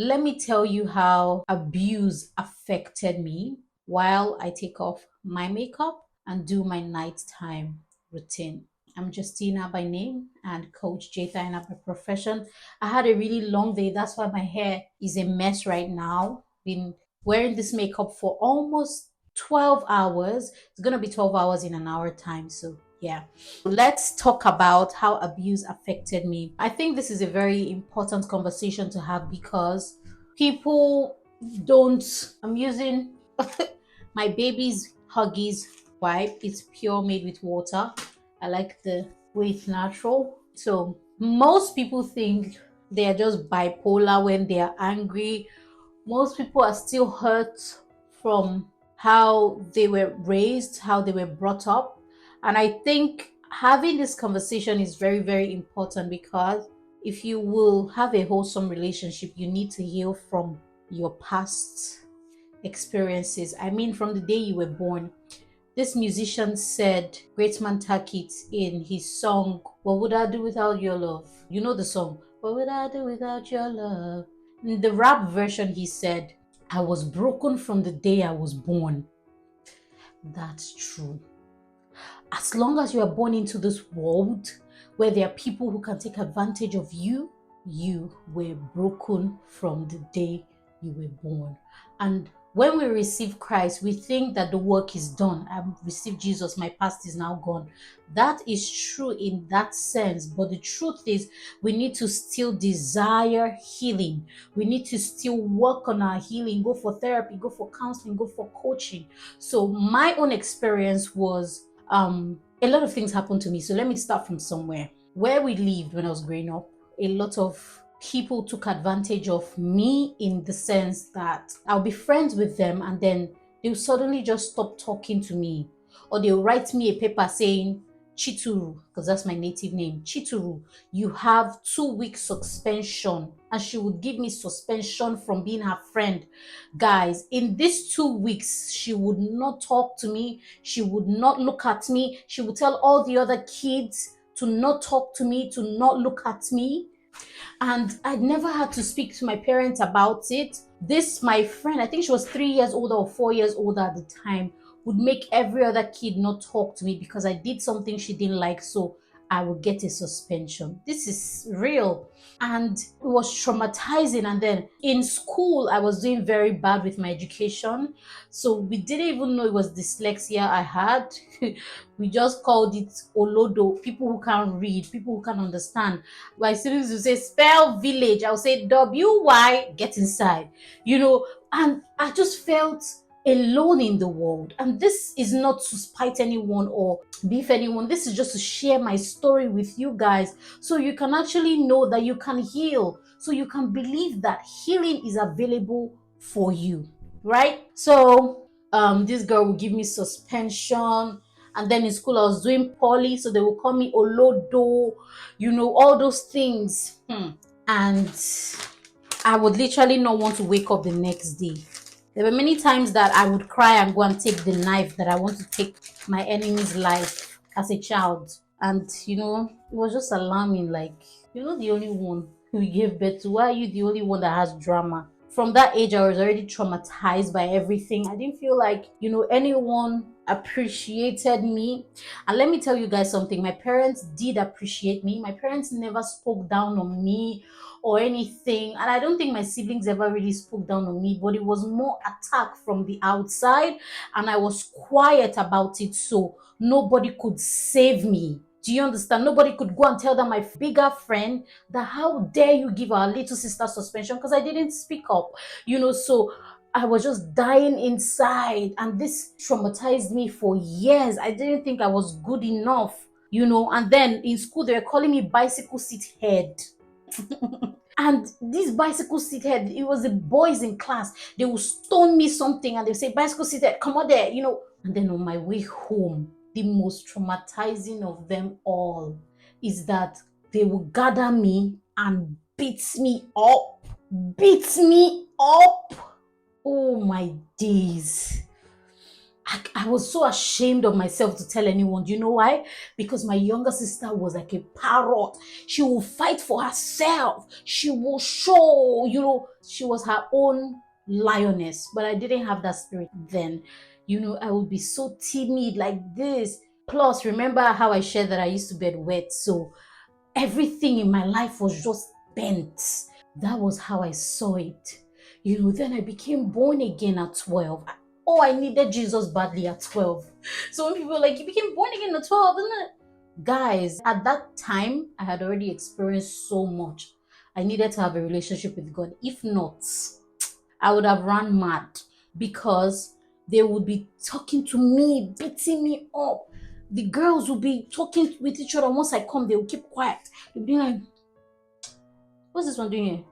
Let me tell you how abuse affected me while I take off my makeup and do my nighttime routine. I'm Justina by name and Coach J Thyna by profession. I had a really long day. That's why my hair is a mess right now. Been wearing this makeup for almost 12 hours. It's going to be 12 hours in an hour time. So, yeah. Let's talk about how abuse affected me. I think this is a very important conversation to have because people don't. I'm using my baby's Huggies wipe. It's pure, made with water. I like the way it's natural. So most people think they are just bipolar when they are angry. Most people are still hurt from how they were raised, how they were brought up. And I think having this conversation is very, very important because if you will have a wholesome relationship, you need to heal from your past experiences. I mean, from the day you were born. This musician said, Great Man Takit, in his song, What Would I Do Without Your Love? You know the song, What Would I Do Without Your Love? In the rap version, he said, I was broken from the day I was born. That's true. As long as you are born into this world where there are people who can take advantage of you, you were broken from the day you were born. And when we receive Christ, we think that the work is done. I've received Jesus, my past is now gone. That is true in that sense. But the truth is, we need to still desire healing. We need to still work on our healing, go for therapy, go for counseling, go for coaching. So my own experience was a lot of things happened to me. So let me start from somewhere. Where we lived when I was growing up, a lot of people took advantage of me in the sense that I'll be friends with them and then they'll suddenly just stop talking to me. Or they'll write me a paper saying, Chituru, because that's my native name, Chituru, you have 2 weeks suspension. And she would give me suspension from being her friend. Guys, in these 2 weeks, she would not talk to me. She would not look at me. She would tell all the other kids to not talk to me, to not look at me. And I never had to speak to my parents about it. This, my friend, I think she was 3 years older or 4 years older at the time, would make every other kid not talk to me because I did something she didn't like. So I would get a suspension. This is real. And it was traumatizing. And then in school, I was doing very bad with my education. So we didn't even know it was dyslexia I had. We just called it Olodo, people who can't read, people who can't understand. My siblings would say, spell village. I'll say WY, get inside. And I just felt alone in the world. And this is not to spite anyone or beef anyone. This is just to share my story with you guys so you can actually know that you can heal, so you can believe that healing is available for you, right? So this girl would give me suspension. And then in school, I was doing poly, so they would call me Olodo, all those things. And I would literally not want to wake up the next day. There were many times that I would cry and go and take the knife that I want to take my enemy's life as a child. And, it was just alarming. Like, you're not the only one who gave birth to. Why are you the only one that has drama? From that age, I was already traumatized by everything. I didn't feel like, anyone appreciated me. And let me tell you guys something. My parents did appreciate me. My parents never spoke down on me or anything. And I don't think my siblings ever really spoke down on me, but it was more attack from the outside. And I was quiet about it, so nobody could save me. Do you understand? Nobody could go and tell that my bigger friend that how dare you give our little sister suspension because I didn't speak up. So I was just dying inside, and this traumatized me for years. I didn't think I was good enough, and then in school they were calling me bicycle seat head. And this bicycle seat head, it was the boys in class. They would stone me something and they say, bicycle seat head, come on there, And then on my way home, the most traumatizing of them all is that they would gather me and beat me up. Beat me up. Oh my days. I was so ashamed of myself to tell anyone. Do you know why? Because my younger sister was like a parrot. She will fight for herself. She will show, she was her own lioness. But I didn't have that spirit then. I would be so timid like this. Plus, remember how I shared that I used to bed wet. So everything in my life was just bent. That was how I saw it. Then I became born again at 12. Oh, I needed Jesus badly at 12. So when people are like, you became born again at 12, isn't it? Guys, at that time, I had already experienced so much. I needed to have a relationship with God. If not, I would have run mad because they would be talking to me, beating me up. The girls would be talking with each other. Once I come, they will keep quiet. They'll be like, what's this one doing here?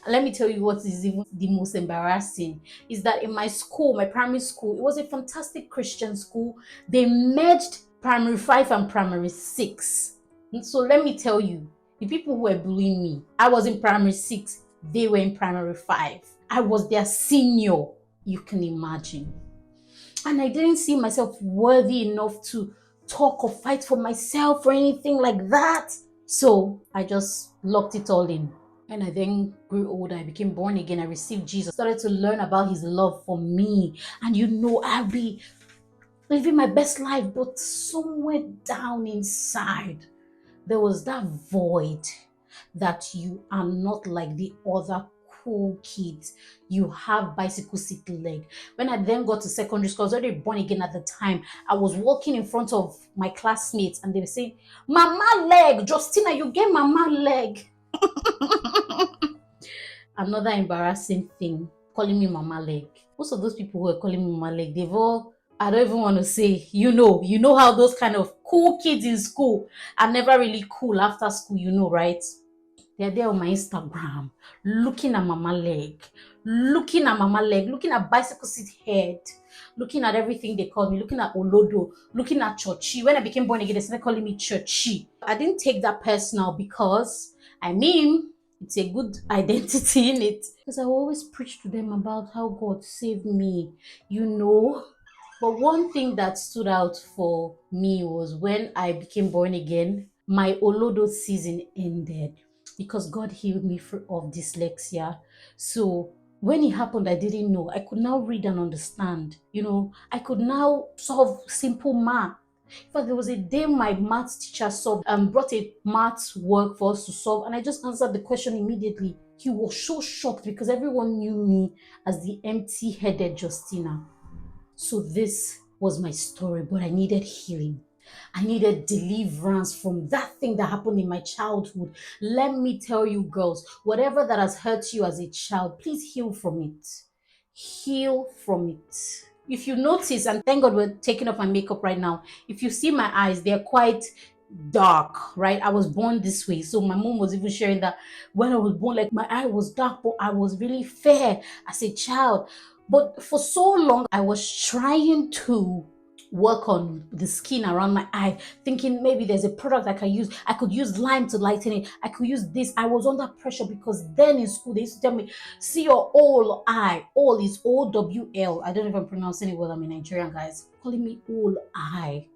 Let me tell you what is even the most embarrassing is that in my school, my primary school, it was a fantastic Christian school. They merged primary 5 and primary 6. So let me tell you, the people who were bullying me, I was in primary 6, they were in primary 5. I was their senior, you can imagine. And I didn't see myself worthy enough to talk or fight for myself or anything like that. So I just locked it all in. And I then grew older. I became born again. I received Jesus. Started to learn about his love for me. And I'll be living my best life, but somewhere down inside, there was that void that you are not like the other cool kids. You have bicycle seat leg. When I then got to secondary school, I was already born again at the time. I was walking in front of my classmates and they were saying, Mama leg, Justina, you get mama leg. Another embarrassing thing, calling me mama leg. Most of those people who are calling me mama leg, I don't even want to say, you know how those kind of cool kids in school are never really cool after school, right? They're there on my Instagram, looking at mama leg, looking at bicycle seat head, looking at everything they called me, looking at Olodo, looking at Chochi. When I became born again, they started calling me Chochi. I didn't take that personal because, it's a good identity in it. Because I always preach to them about how God saved me. But one thing that stood out for me was when I became born again, my Olodo season ended because God healed me of dyslexia. So when it happened, I didn't know. I could now read and understand. I could now solve simple math. In fact, there was a day my maths teacher brought a maths work for us to solve, and I just answered the question immediately. He was so shocked because everyone knew me as the empty-headed Justina. So this was my story, but I needed healing. I needed deliverance from that thing that happened in my childhood. Let me tell you, girls, whatever that has hurt you as a child, please heal from it. Heal from it. If you notice, and thank God we're taking off my makeup right now, if you see my eyes, they're quite dark, right? I was born this way. So my mom was even sharing that when I was born, like my eye was dark, but I was really fair as a child. But for so long, I was trying to work on the skin around my eye, thinking maybe there's a product I can use. I could use lime to lighten it. I could use this. I was under pressure because then in school, they used to tell me, see your whole eye. All is OWL. I don't know if I'm pronouncing it well. I'm a Nigerian, guys. Calling me whole eye.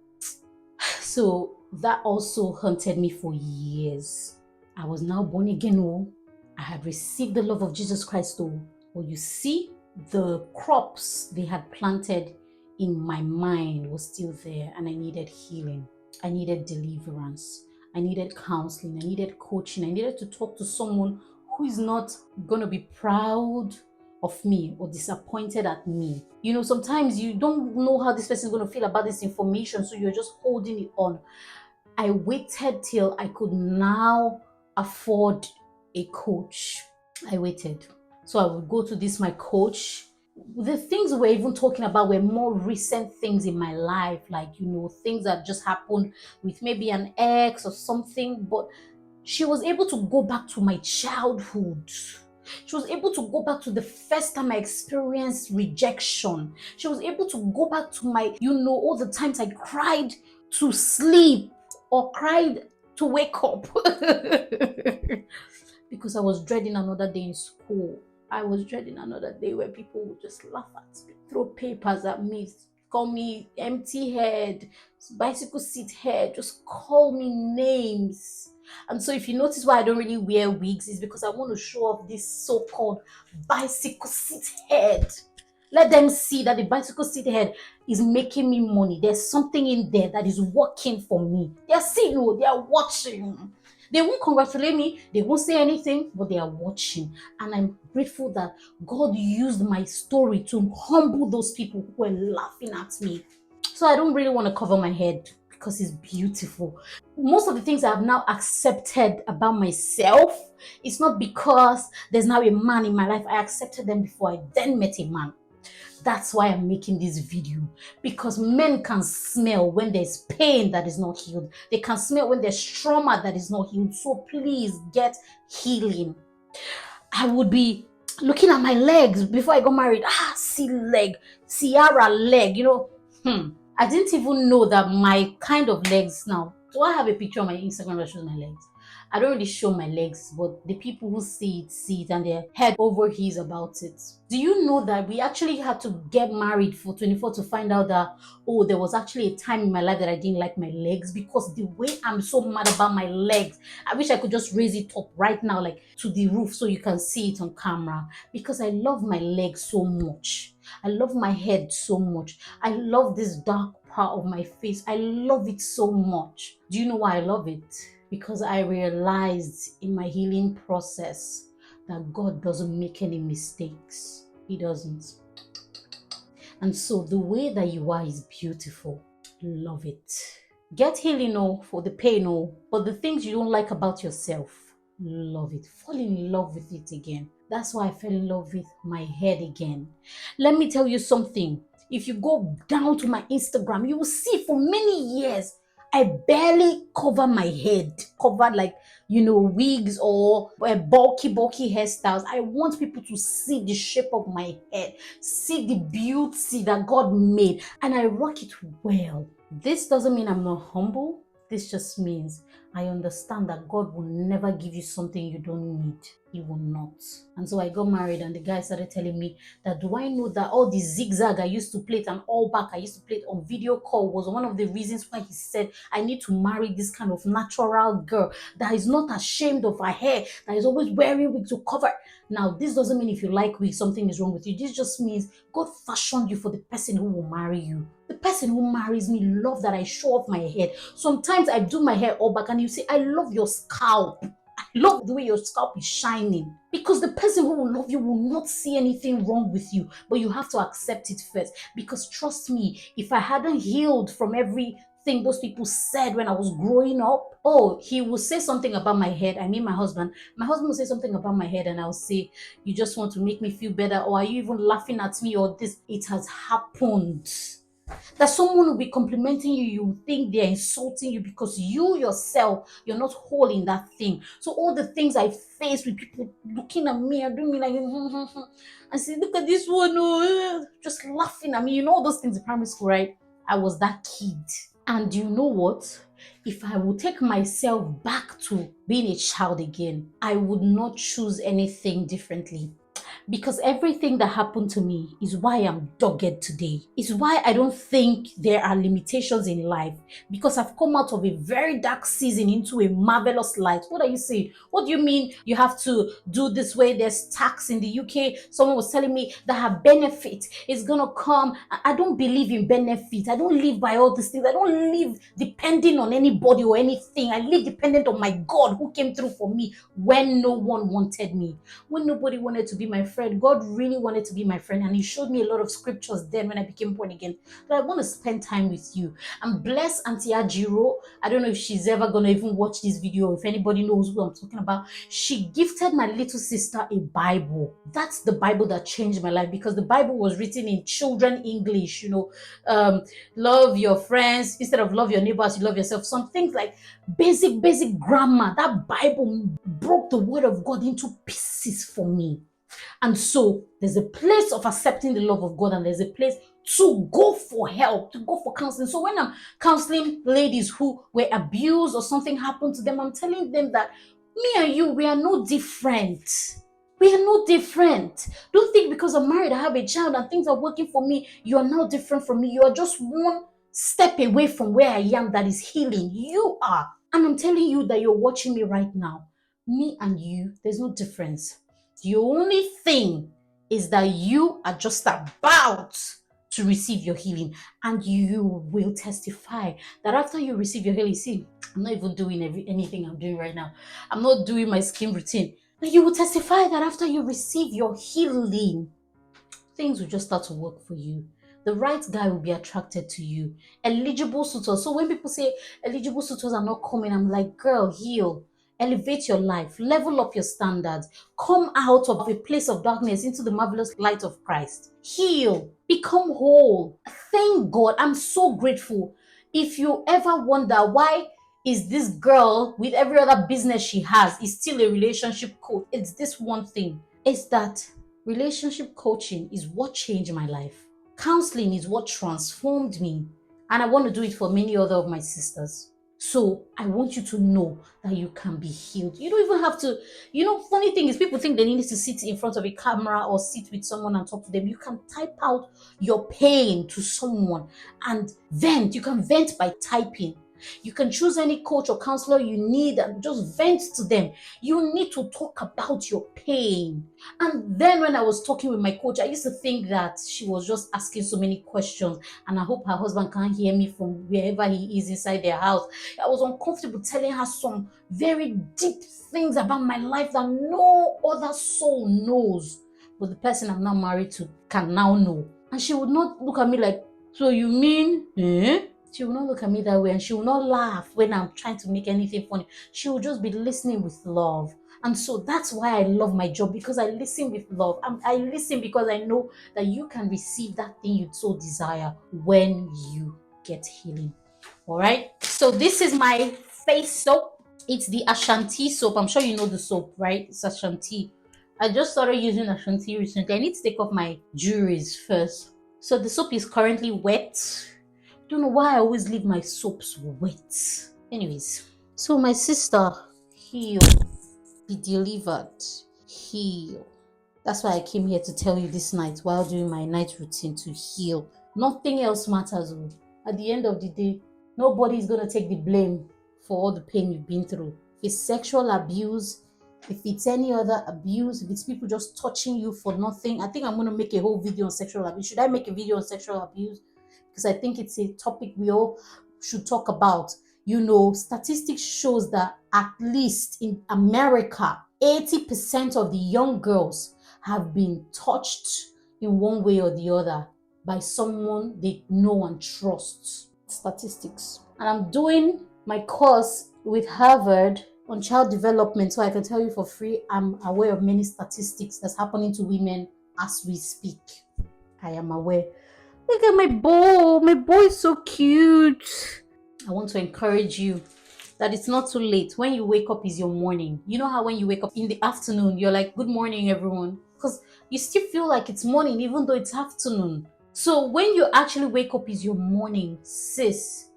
So that also haunted me for years. I was now born again. I had received the love of Jesus Christ. But you see, the crops they had planted in my mind was still there, and I needed healing. I needed deliverance. I needed counseling. I needed coaching. I needed to talk to someone who is not going to be proud of me or disappointed at me. Sometimes you don't know how this person is going to feel about this information, so you're just holding it on. I waited till I could now afford a coach. I waited. So I would go to my coach. The things we're even talking about were more recent things in my life, like, things that just happened with maybe an ex or something. But she was able to go back to my childhood. She was able to go back to the first time I experienced rejection. She was able to go back to my, all the times I cried to sleep or cried to wake up because I was dreading another day in school. I was dreading another day where people would just laugh at me, throw papers at me, call me empty head, bicycle seat head, just call me names. And so if you notice why I don't really wear wigs, is because I want to show off this so-called bicycle seat head. Let them see that the bicycle seat head is making me money. There's something in there that is working for me. They're seeing, oh, they are watching. They won't congratulate me, they won't say anything, but they are watching. And I'm grateful that God used my story to humble those people who were laughing at me. So I don't really want to cover my head because it's beautiful. Most of the things I have now accepted about myself, it's not because there's now a man in my life. I accepted them before I then met a man. That's why I'm making this video, because men can smell when there's pain that is not healed. They can smell when there's trauma that is not healed. So please get healing. I would be looking at my legs before I got married. See leg, Ciara leg, I didn't even know that my kind of legs now. Do I have a picture on my Instagram that shows my legs? I don't really show my legs, but the people who see it and they're head over heels about it. Do you know that we actually had to get married for 24 to find out that, oh, there was actually a time in my life that I didn't like my legs, because the way I'm so mad about my legs, I wish I could just raise it up right now, like to the roof, so you can see it on camera, because I love my legs so much. I love my head so much. I love this dark part of my face. I love it so much. Do you know why I love it? Because I realized in my healing process that God doesn't make any mistakes. He doesn't. And so the way that you are is beautiful. Love it. Get healing, for the pain, but the things you don't like about yourself, love it. Fall in love with it again. That's why I fell in love with my head again. Let me tell you something. If you go down to my Instagram, you will see for many years I barely cover my head, covered like, wigs or bulky hairstyles. I want people to see the shape of my head, see the beauty that God made, and I rock it well. This doesn't mean I'm not humble. This just means I understand that God will never give you something you don't need. He will not. And so I got married, and the guy started telling me that, do I know that all the zigzag I used to play it and all back I used to play it on video call was one of the reasons why he said I need to marry this kind of natural girl that is not ashamed of her hair, that is always wearing wig to cover. Now, this doesn't mean if you like wig, something is wrong with you. This just means God fashioned you for the person who will marry you. The person who marries me love that I show off my head. Sometimes I do my hair all back and you say, I love your scalp. I love the way your scalp is shining, because the person who will love you will not see anything wrong with you, but you have to accept it first. Because trust me, if I hadn't healed from everything those people said when I was growing up, he will say something about my head. I mean, my husband will say something about my head, and I'll say, you just want to make me feel better, or are you even laughing at me, or this? It has happened that someone will be complimenting you, you think they're insulting you, because you yourself, you're not whole in that thing. So all the things I face with people looking at me and doing me like, and say, look at this one, just laughing at me. All those things in primary school, right? I was that kid. And you know what? If I would take myself back to being a child again, I would not choose anything differently. Because everything that happened to me is why I'm dogged today. It's why I don't think there are limitations in life, because I've come out of a very dark season into a marvelous light. What are you saying? What do you mean you have to do this way? There's tax in the UK. Someone was telling me that her benefit is going to come. I don't believe in benefits. I don't live by all these things. I don't live depending on anybody or anything. I live dependent on my God who came through for me when no one wanted me, when nobody wanted to be my friend. God really wanted to be my friend, and he showed me a lot of scriptures then when I became born again. But I want to spend time with you. And bless Auntie Ajiro. I don't know if she's ever going to even watch this video, if anybody knows who I'm talking about. She gifted my little sister a Bible. That's the Bible that changed my life, because the Bible was written in children English, love your friends instead of love your neighbors, you love yourself. Some things like basic grammar. That Bible broke the word of God into pieces for me. And so there's a place of accepting the love of God, and there's a place to go for help, to go for counseling. So when I'm counseling ladies who were abused or something happened to them, I'm telling them that me and you, we are no different. We are no different. Don't think because I'm married, I have a child, and things are working for me, you are now different from me. You are just one step away from where I am that is healing. You are. And I'm telling you that you're watching me right now. Me and you, there's no difference. The only thing is that you are just about to receive your healing, and you will testify that after you receive your healing. See, I'm not even doing anything I'm doing right now. I'm not doing my skin routine. But you will testify that after you receive your healing, things will just start to work for you. The right guy will be attracted to you. Eligible suitors. So when people say eligible suitors are not coming, I'm like, girl, heal. Elevate your life. Level up your standards. Come out of a place of darkness into the marvelous light of Christ. Heal. Become whole. Thank God. I'm so grateful. If you ever wonder why is this girl with every other business she has is still a relationship coach, it's this one thing. It's that relationship coaching is what changed my life. Counseling is what transformed me. And I want to do it for many other of my sisters. So I want you to know that you can be healed. You don't even have to, funny thing is people think they need to sit in front of a camera or sit with someone and talk to them. You can type out your pain to someone and vent. You can vent by typing. You can choose any coach or counselor you need and just vent to them. You need to talk about your pain. And then when I was talking with my coach, I used to think that she was just asking so many questions. And I hope her husband can't hear me from wherever he is inside their house. I was uncomfortable telling her some very deep things about my life that no other soul knows. But the person I'm now married to can now know. And she would not look at me like, so you mean, She will not look at me that way, and she will not laugh when I'm trying to make anything funny. She will just be listening with love. And so that's why I love my job, because I listen with love. I listen because I know that you can receive that thing you so desire when you get healing. All right. So this is my face soap. It's the Ashanti soap. I'm sure you know the soap, right? It's Ashanti. I just started using Ashanti recently. I need to take off my jewelries first. So the soap is currently wet. Don't know why I always leave my soaps wet. Anyways, so my sister, heal, be delivered, heal. That's why I came here to tell you this night while doing my night routine to heal. Nothing else matters. At the end of the day, nobody is going to take the blame for all the pain you've been through. If it's sexual abuse, if it's any other abuse, if it's people just touching you for nothing. I think I'm going to make a whole video on sexual abuse. Should I make a video on sexual abuse? Because I think it's a topic we all should talk about. Statistics shows that at least in America, 80% of the young girls have been touched in one way or the other by someone they know and trust. Statistics. And I'm doing my course with Harvard on child development, so I can tell you for free, I'm aware of many statistics that's happening to women as we speak. I am aware. Look at my boy. My boy is so cute. I want to encourage you that it's not too late. When you wake up is your morning. You know how when you wake up in the afternoon, you're like, good morning, everyone. Because you still feel like it's morning, even though it's afternoon. So when you actually wake up is your morning, sis,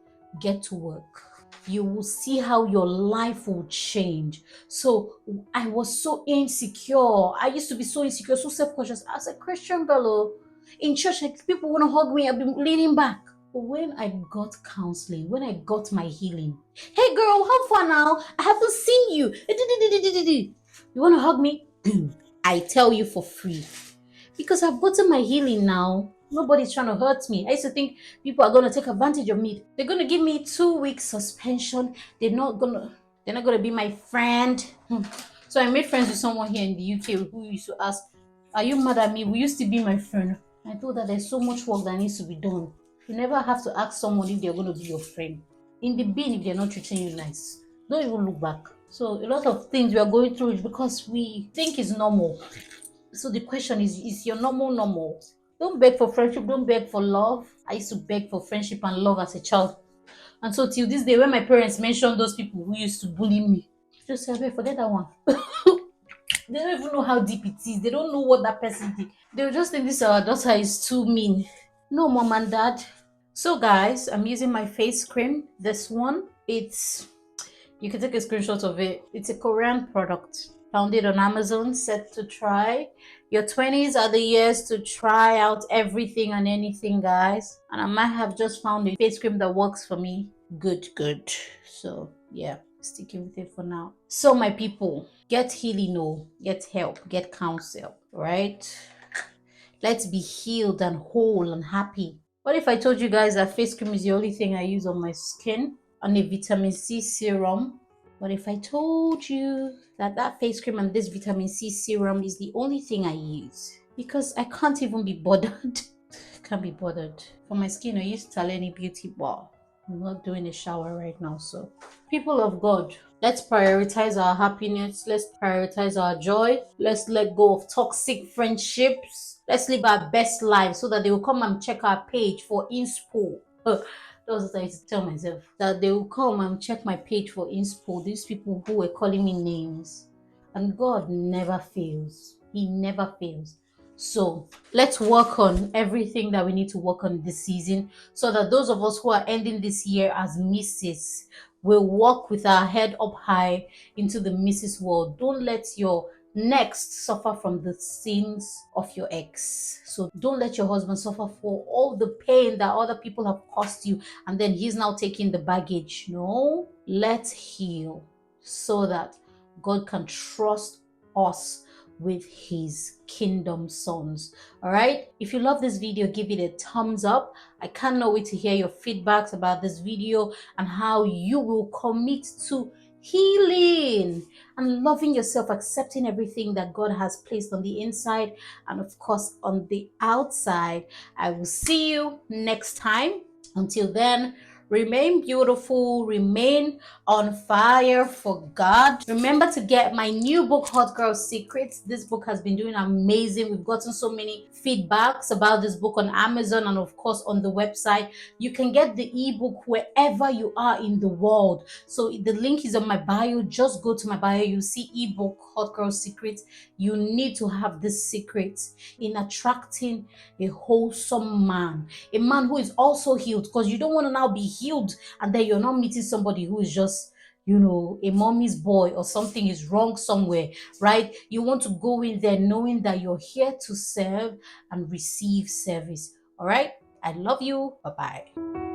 get to work. You will see how your life will change. So I was so insecure. I used to be so insecure, so self-conscious. As a Christian girl, in church, like, people want to hug me. I've been leaning back. But when I got counseling, when I got my healing, hey girl, how far now? I haven't seen you. You want to hug me? I tell you for free. Because I've gotten my healing now. Nobody's trying to hurt me. I used to think people are going to take advantage of me. They're going to give me 2 weeks suspension. They're not going to be my friend. So I made friends with someone here in the UK who used to ask, are you mad at me? Will you still be my friend? I told her there's so much work that needs to be done. You never have to ask someone if they're going to be your friend. In the bin, if they're not treating you nice, don't even look back. So a lot of things we are going through is because we think it's normal. So the question is your normal? Don't beg for friendship, don't beg for love. I used to beg for friendship and love as a child. And so till this day, when my parents mention those people who used to bully me, just say, forget that one. They don't even know how deep it is. They don't know what that person did. They'll just think this our daughter is too mean. No, mom and dad. So guys, I'm using my face cream. This one, you can take a screenshot of it. It's a Korean product. Found it on Amazon, set to try. Your 20s are the years to try out everything and anything, guys. And I might have just found a face cream that works for me. Good, good. So, yeah, sticking with it for now. So, my people, get healing, no, get help, get counsel, right? Let's be healed and whole and happy. What if I told you guys that face cream is the only thing I use on my skin? And a vitamin C serum? What if I told you that that face cream and this vitamin C serum is the only thing I use? Because I can't even be bothered. Can't be bothered. For my skin, I use Taleni Beauty Bar. I'm not doing a shower right now, so. People of God, let's prioritize our happiness. Let's prioritize our joy. Let's let go of toxic friendships. Let's live our best life so that they will come and check our page for inspo. That was what I used to tell myself. That they will come and check my page for inspo. These people who were calling me names. And God never fails. He never fails. So let's work on everything that we need to work on this season so that those of us who are ending this year as misses will walk with our head up high into the misses world. Don't let your next suffer from the sins of your ex. So don't let your husband suffer for all the pain that other people have caused you and then he's now taking the baggage. No, let's heal so that God can trust us with his kingdom sons. All right, if you love this video, give it a thumbs up. I cannot wait to hear your feedbacks about this video and how you will commit to healing and loving yourself, accepting everything that God has placed on the inside and of course on the outside. I will see you next time. Until then, remain beautiful, remain on fire for God. Remember to get my new book, Hot Girl Secrets. This book has been doing amazing. We've gotten so many feedbacks about this book on Amazon and of course on the website. You can get the ebook wherever you are in the world. So the link is on my bio. Just go to my bio. You see ebook, Hot Girl Secrets. You need to have this secret in attracting a wholesome man, a man who is also healed, because you don't want to now be healed and then you're not meeting somebody who is just, you know, a mommy's boy or something is wrong somewhere, right? You want to go in there knowing that you're here to serve and receive service. All right, I love you. Bye-bye.